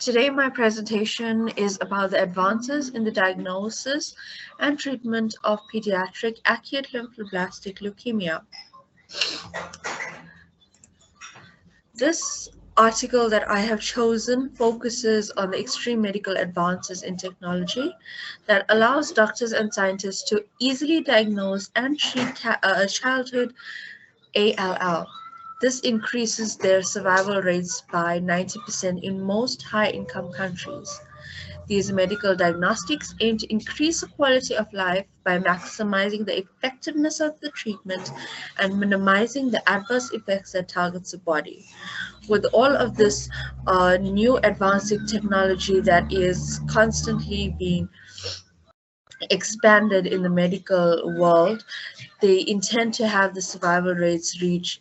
Today, my presentation is about the advances in the diagnosis and treatment of pediatric acute lymphoblastic leukemia. This article that I have chosen focuses on the extreme medical advances in technology that allows doctors and scientists to easily diagnose and treat childhood ALL. This increases their survival rates by 90% in most high-income countries. These medical diagnostics aim to increase the quality of life by maximizing the effectiveness of the treatment and minimizing the adverse effects that targets the body. With all of this new advancing technology that is constantly being expanded in the medical world, they intend to have the survival rates reach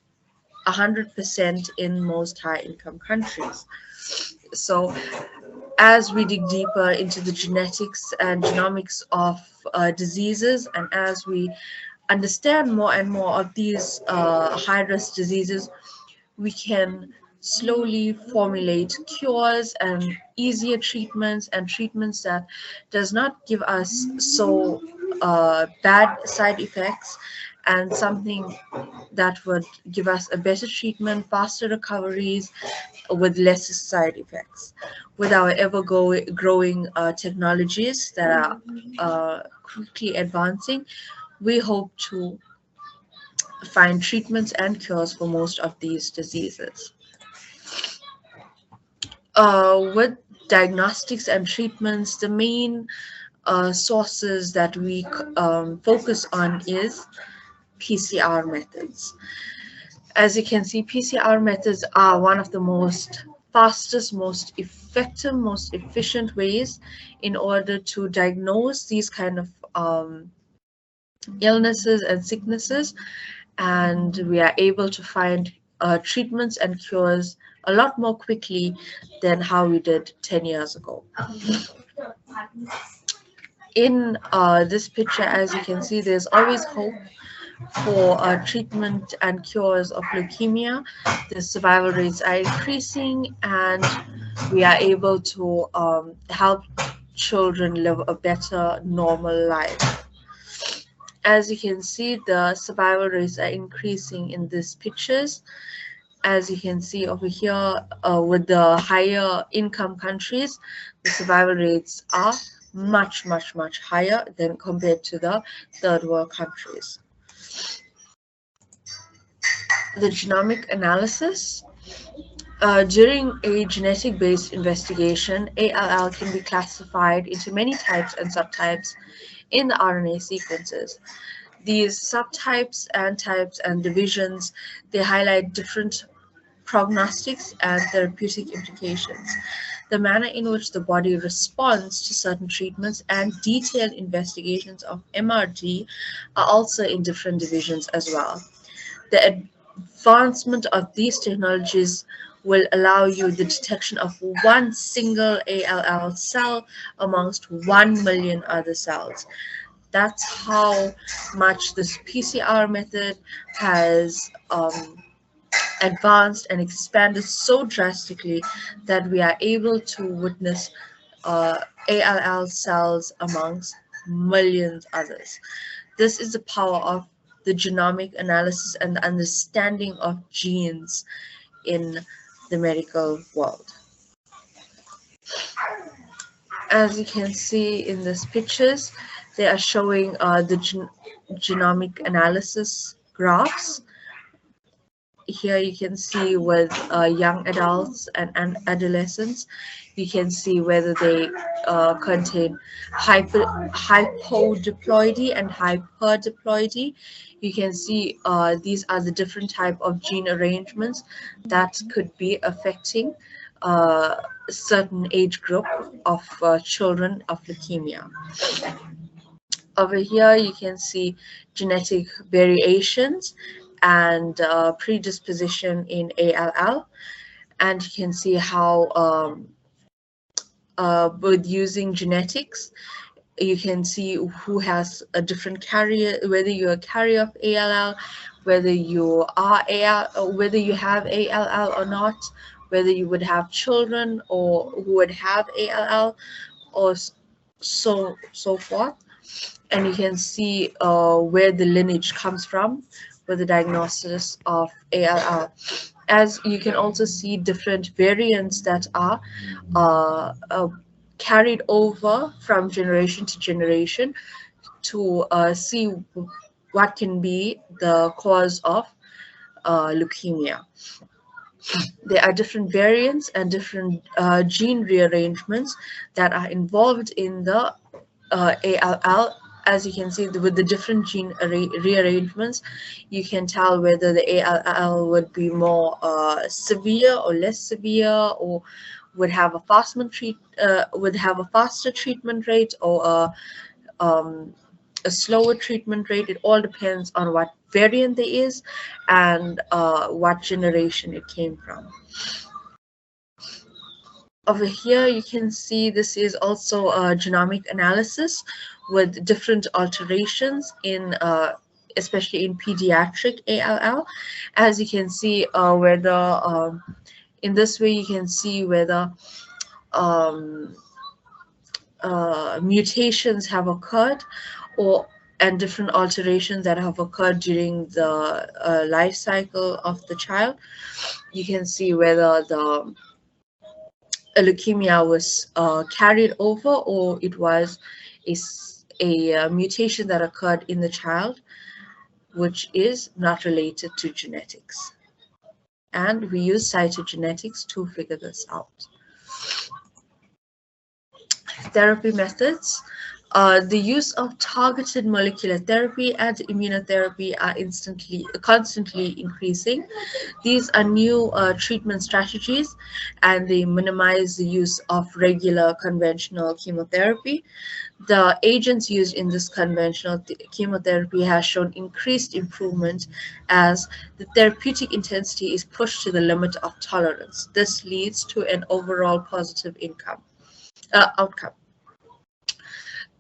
100% in most high income countries. So, as we dig deeper into the genetics and genomics of diseases, and as we understand more and more of these high risk diseases, we can slowly formulate cures and easier treatments and treatments that does not give us so bad side effects, and something that would give us a better treatment, faster recoveries with less side effects. With our growing technologies that are quickly advancing, we hope to find treatments and cures for most of these diseases. With diagnostics and treatments, the main sources that we focus on is PCR methods. As you can see, PCR methods are one of the most fastest, most effective, most efficient ways in order to diagnose these kind of illnesses and sicknesses, and we are able to find treatments and cures a lot more quickly than how we did 10 years ago. In this picture, as you can see, there's always hope for treatment and cures of leukemia. The survival rates are increasing, and we are able to help children live a better, normal life. As you can see, the survival rates are increasing in these pictures. As you can see over here, with the higher income countries, the survival rates are much higher than compared to the third world countries. The genomic analysis. During a genetic-based investigation, ALL can be classified into many types and subtypes in the RNA sequences. These subtypes and types and divisions, they highlight different prognostics and therapeutic implications. The manner in which the body responds to certain treatments and detailed investigations of MRD are also in different divisions as well. The advancement of these technologies will allow you the detection of one single ALL cell amongst 1 million other cells. That's how much this PCR method has advanced and expanded so drastically that we are able to witness ALL cells amongst millions others. This is the power of the genomic analysis and the understanding of genes in the medical world. As you can see in these pictures, they are showing the genomic analysis graphs. Here you can see with young adults and adolescents, you can see whether they contain hypodiploidy and hyperdiploidy. You can see these are the different type of gene arrangements that could be affecting a certain age group of children of leukemia. Over here, you can see genetic variations and predisposition in ALL, and you can see how with using genetics, you can see who has a different carrier, whether you're a carrier of ALL, whether you are ALL, or whether you have ALL or not, whether you would have children or who would have ALL, or so forth. And you can see where the lineage comes from with the diagnosis of ALL. As you can also see different variants that are uh, uh, carried over from generation to generation to see what can be the cause of leukemia. There are different variants and different gene rearrangements that are involved in the ALL. As you can see, with the different gene rearrangements, you can tell whether the ALL would be more severe or less severe, or would have a faster treatment rate, or um, a slower treatment rate. It all depends on what variant there is and what generation it came from. Over here, you can see this is also a genomic analysis with different alterations in, especially in pediatric ALL. As you can see, whether in this way you can see whether um, mutations have occurred, or and different alterations that have occurred during the life cycle of the child. You can see whether the leukemia was carried over, or it was a mutation that occurred in the child, which is not related to genetics. And we use cytogenetics to figure this out. Therapy methods. The use of targeted molecular therapy and immunotherapy are constantly increasing. These are new treatment strategies, and they minimize the use of regular conventional chemotherapy. The agents used in this conventional chemotherapy has shown increased improvement as the therapeutic intensity is pushed to the limit of tolerance. This leads to an overall positive outcome.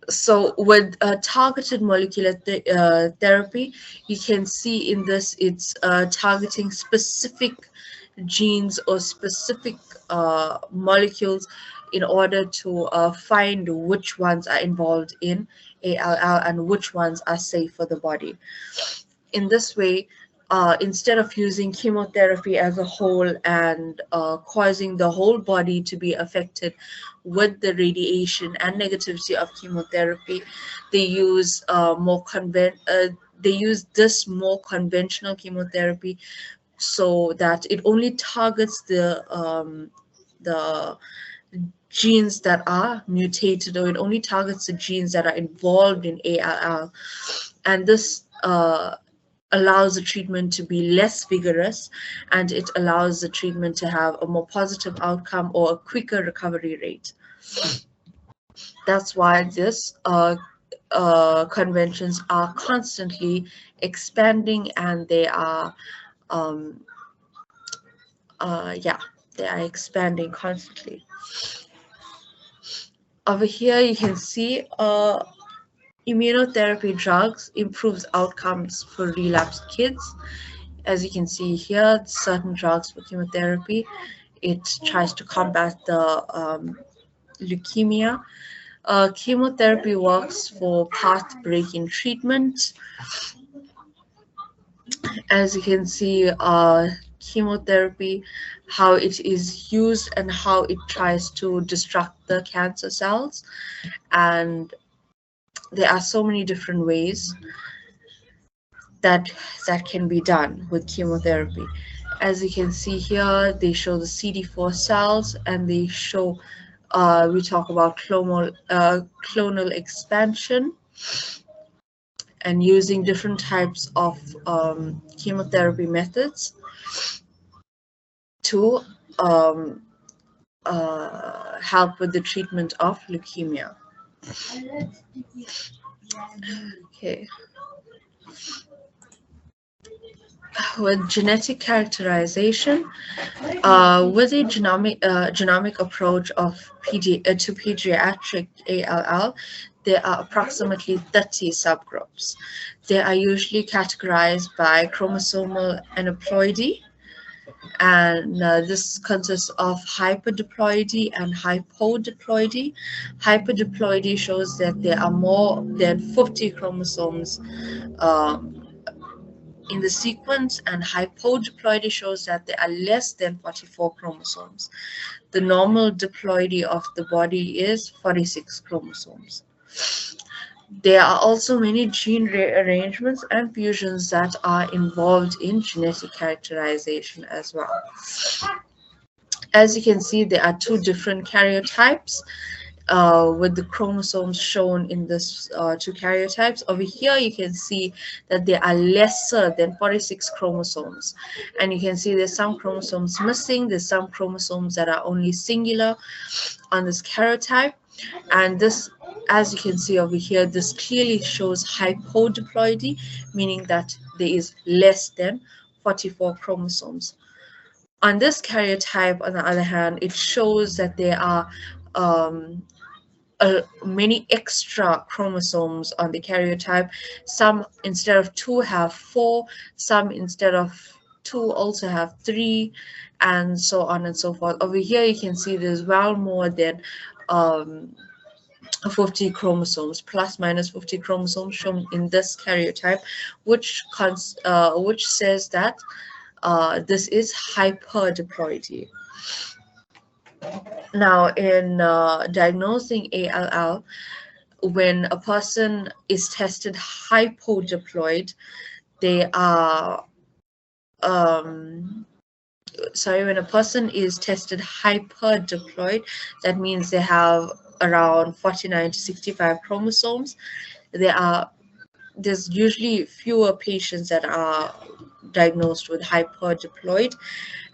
So with targeted molecular therapy, you can see in this it's targeting specific genes or specific molecules in order to find which ones are involved in ALL and which ones are safe for the body. In this way, instead of using chemotherapy as a whole and causing the whole body to be affected with the radiation and negativity of chemotherapy, they use they use this more conventional chemotherapy, so that it only targets the genes that are mutated, or it only targets the genes that are involved in ALL, and this allows the treatment to be less vigorous, and it allows the treatment to have a more positive outcome or a quicker recovery rate. That's why this conventions are constantly expanding, and they are they are expanding constantly. Over here you can see immunotherapy drugs improves outcomes for relapsed kids. As you can see here, certain drugs for chemotherapy, it tries to combat the leukemia. Chemotherapy works for path-breaking treatment. As you can see, chemotherapy, how it is used and how it tries to destruct the cancer cells. And there are so many different ways that can be done with chemotherapy. As you can see here, they show the CD4 cells, and they show we talk about clonal expansion, and using different types of chemotherapy methods to help with the treatment of leukemia. Okay. With genetic characterization, with a genomic approach to pediatric ALL, there are approximately 30 subgroups. They are usually categorized by chromosomal aneuploidy, and this consists of hyperdiploidy and hypodiploidy. Hyperdiploidy shows that there are more than 50 chromosomes um, in the sequence, and hypodiploidy shows that there are less than 44 chromosomes. The normal diploidy of the body is 46 chromosomes. There are also many gene rearrangements and fusions that are involved in genetic characterization as well. As you can see, there are two different karyotypes with the chromosomes shown in this two karyotypes. Over here, you can see that there are lesser than 46 chromosomes. And you can see there's some chromosomes missing. There's some chromosomes that are only singular on this karyotype. And this, as you can see over here, this clearly shows hypodiploidy, meaning that there is less than 44 chromosomes. On this karyotype, on the other hand, it shows that there are um, many extra chromosomes on the karyotype. Some instead of 2 have 4, some instead of 2 also have 3, and so on and so forth. Over here you can see there's well more than 50 chromosomes, plus minus 50 chromosomes shown in this karyotype, which says that this is hyperdiploidy. Now, in diagnosing ALL, when a person is tested hypodiploid, they are when a person is tested hyperdiploid, that means they have around 49 to 65 chromosomes. There's usually fewer patients that are diagnosed with hyperdiploid,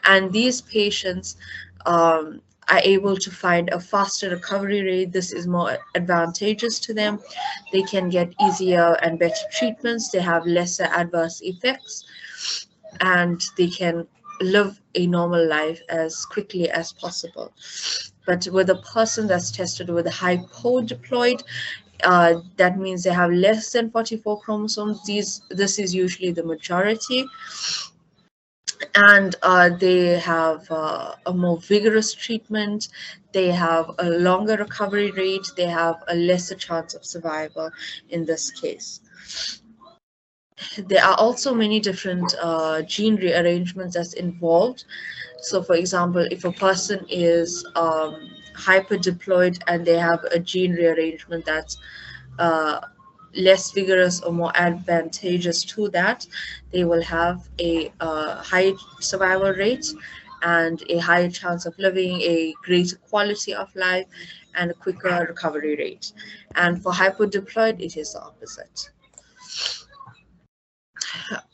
and these patients are able to find a faster recovery rate. This is more advantageous to them. They can get easier and better treatments. They have lesser adverse effects, and they can live a normal life as quickly as possible. But with a person that's tested with hypodiploid, that means they have less than 44 chromosomes. This is usually the majority, and they have a more vigorous treatment. They have a longer recovery rate. They have a lesser chance of survival in this case. There are also many different gene rearrangements that's involved. So, for example, if a person is hyperdiploid and they have a gene rearrangement that's less vigorous or more advantageous to that, they will have a high survival rate and a higher chance of living, a greater quality of life, and a quicker recovery rate. And for hypodiploid, it is the opposite.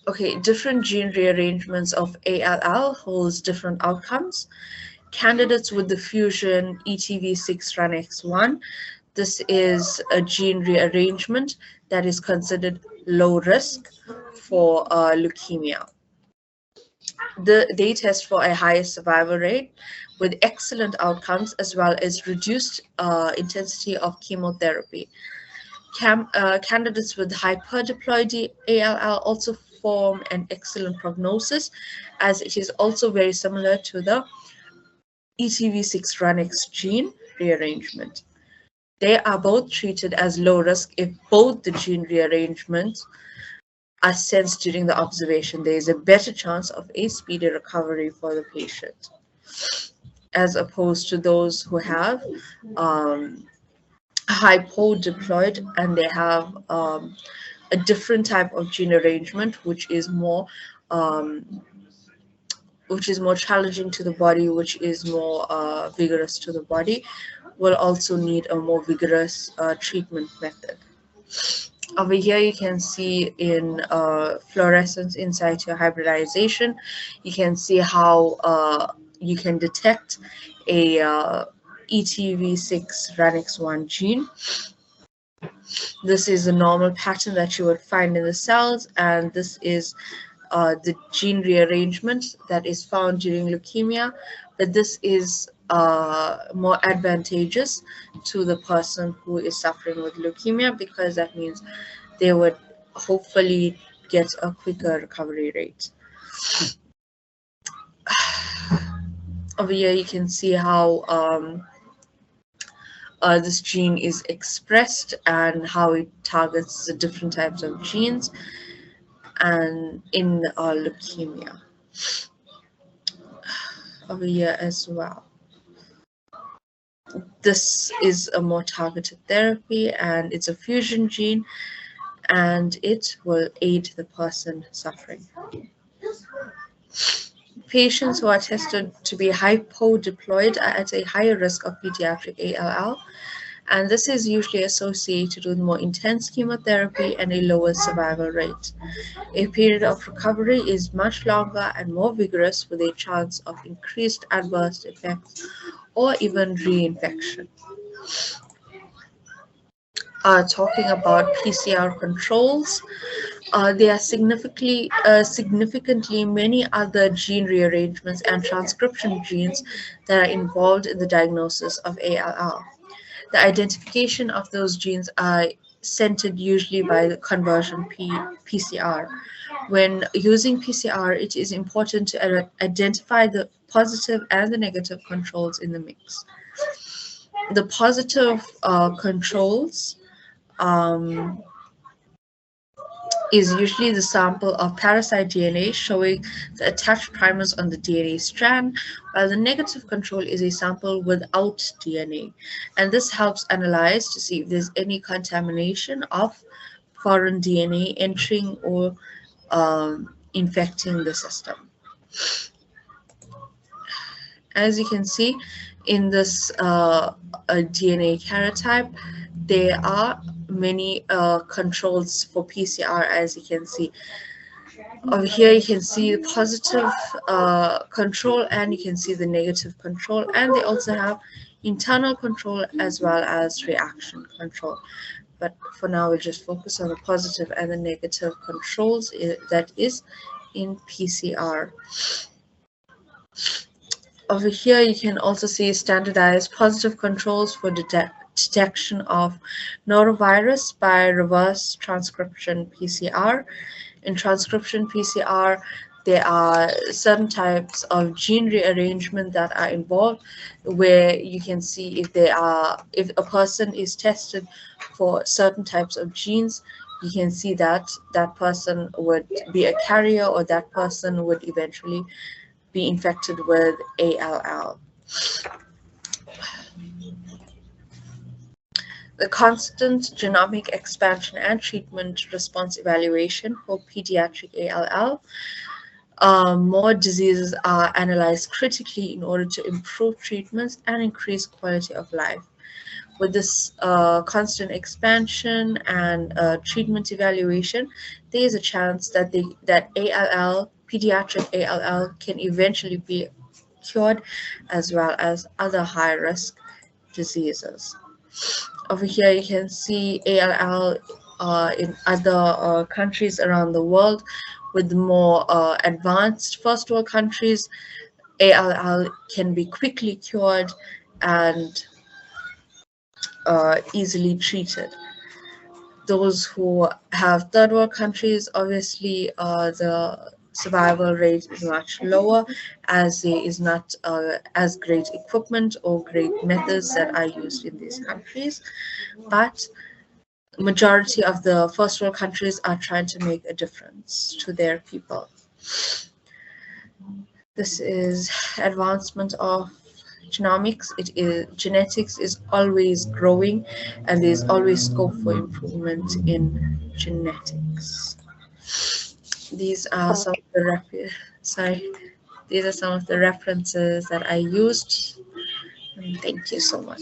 Okay, different gene rearrangements of ALL holds different outcomes. Candidates with the fusion ETV6RUNX1, this is a gene rearrangement that is considered low risk for leukemia. They test for a higher survival rate with excellent outcomes, as well as reduced intensity of chemotherapy. Candidates with hyperdiploidy ALL also form an excellent prognosis, as it is also very similar to the ETV6RUNX gene rearrangement. They are both treated as low risk if both the gene rearrangements are sensed during the observation. There is a better chance of a speedy recovery for the patient, as opposed to those who have hypodiploid and they have a different type of gene arrangement, which is more challenging to the body, which is more vigorous to the body, will also need a more vigorous treatment method. Over here, you can see in fluorescence in situ hybridization, you can see how you can detect a ETV6RUNX1 gene. This is a normal pattern that you would find in the cells, and this is the gene rearrangement that is found during leukemia, but this is more advantageous to the person who is suffering with leukemia, because that means they would hopefully get a quicker recovery rate. Over here, you can see how this gene is expressed and how it targets the different types of genes and in leukemia over here as well. This is a more targeted therapy and it's a fusion gene and it will aid the person suffering. Patients who are tested to be hypodeployed are at a higher risk of pediatric ALL, and this is usually associated with more intense chemotherapy and a lower survival rate. A period of recovery is much longer and more vigorous with a chance of increased adverse effects or even reinfection. Talking about PCR controls, there are significantly many other gene rearrangements and transcription genes that are involved in the diagnosis of ALL. The identification of those genes are centered usually by the conversion PCR. When using PCR, it is important to identify the positive and the negative controls in the mix. The positive controls um, is usually the sample of parasite DNA showing the attached primers on the DNA strand, while the negative control is a sample without DNA. And this helps analyze to see if there's any contamination of foreign DNA entering or infecting the system. As you can see in this DNA karyotype, there are many controls for PCR, as you can see. Over here, you can see the positive control and you can see the negative control, and they also have internal control as well as reaction control. But for now, we'll just focus on the positive and the negative controls that is in PCR. Over here, you can also see standardized positive controls for detection of norovirus by reverse transcription PCR. In transcription PCR, there are certain types of gene rearrangement that are involved, where you can see if a person is tested for certain types of genes, you can see that that person would be a carrier or that person would eventually be infected with ALL. The constant genomic expansion and treatment response evaluation for pediatric ALL. More diseases are analyzed critically in order to improve treatments and increase quality of life. With this constant expansion and treatment evaluation, there is a chance that pediatric ALL, can eventually be cured, as well as other high-risk diseases. Over here, you can see ALL in other countries around the world. With more advanced first world countries, ALL can be quickly cured and easily treated. Those who have third world countries, obviously the survival rate is much lower, as there is not as great equipment or great methods that are used in these countries. But majority of the first world countries are trying to make a difference to their people. This is advancement of genomics. Genetics is always growing, and there's always scope for improvement in genetics. These are some of the these are some of the references that I used. And thank you so much.